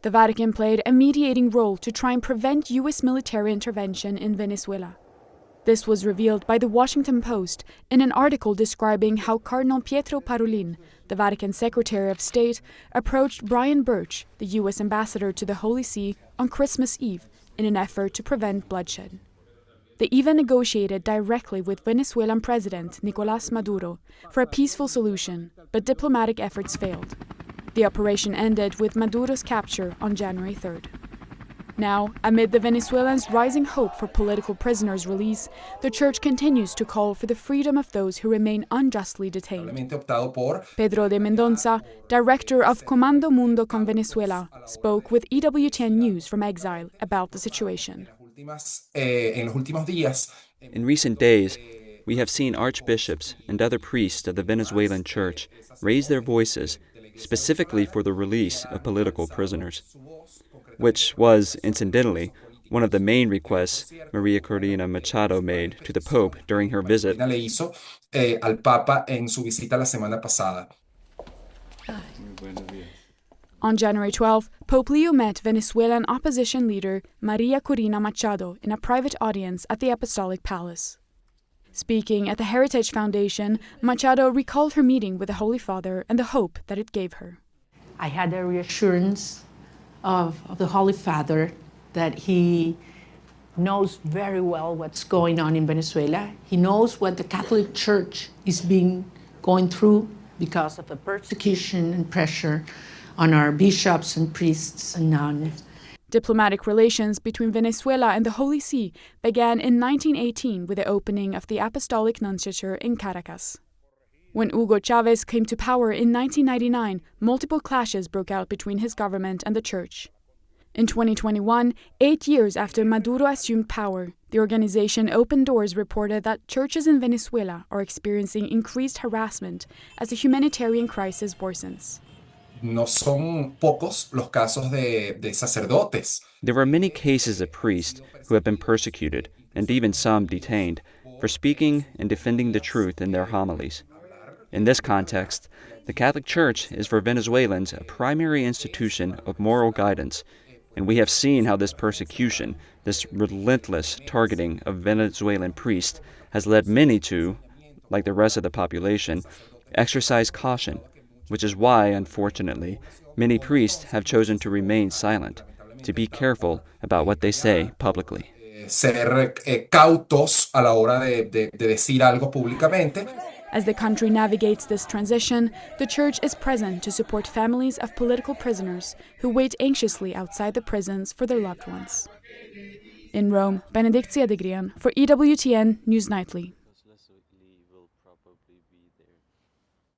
The Vatican played a mediating role to try and prevent U.S. military intervention in Venezuela. This was revealed by the Washington Post in an article describing how Cardinal Pietro Parolin, the Vatican Secretary of State, approached Brian Birch, the U.S. ambassador to the Holy See, on Christmas Eve in an effort to prevent bloodshed. They even negotiated directly with Venezuelan President Nicolás Maduro for a peaceful solution, but diplomatic efforts failed. The operation ended with Maduro's capture on January 3rd. Now, amid the Venezuelans' rising hope for political prisoners' release, the Church continues to call for the freedom of those who remain unjustly detained. Pedro de Mendoza, director of Comando Mundo con Venezuela, spoke with EWTN News from exile about the situation. In recent days, we have seen archbishops and other priests of the Venezuelan Church raise their voices specifically for the release of political prisoners, which was, incidentally, one of the main requests María Corina Machado made to the Pope during her visit. On January 12, Pope Leo met Venezuelan opposition leader María Corina Machado in a private audience at the Apostolic Palace. Speaking at the Heritage Foundation, Machado recalled her meeting with the Holy Father and the hope that it gave her. I had a reassurance of the Holy Father that he knows very well what's going on in Venezuela. He knows what the Catholic Church is going through because of the persecution and pressure on our bishops and priests and nuns. Diplomatic relations between Venezuela and the Holy See began in 1918 with the opening of the Apostolic Nunciature in Caracas. When Hugo Chavez came to power in 1999, multiple clashes broke out between his government and the Church. In 2021, 8 years after Maduro assumed power, the organization Open Doors reported that churches in Venezuela are experiencing increased harassment as the humanitarian crisis worsens. No son pocos los casos de sacerdotes. There are many cases of priests who have been persecuted, and even some detained, for speaking and defending the truth in their homilies. In this context, the Catholic Church is for Venezuelans a primary institution of moral guidance, and we have seen how this persecution, this relentless targeting of Venezuelan priests, has led many to, like the rest of the population, exercise caution, which is why, unfortunately, many priests have chosen to remain silent, to be careful about what they say publicly. Ser cautos a la hora de decir algo públicamente. As the country navigates this transition, the Church is present to support families of political prisoners who wait anxiously outside the prisons for their loved ones. In Rome, Bénédicte Cedergren for EWTN News Nightly.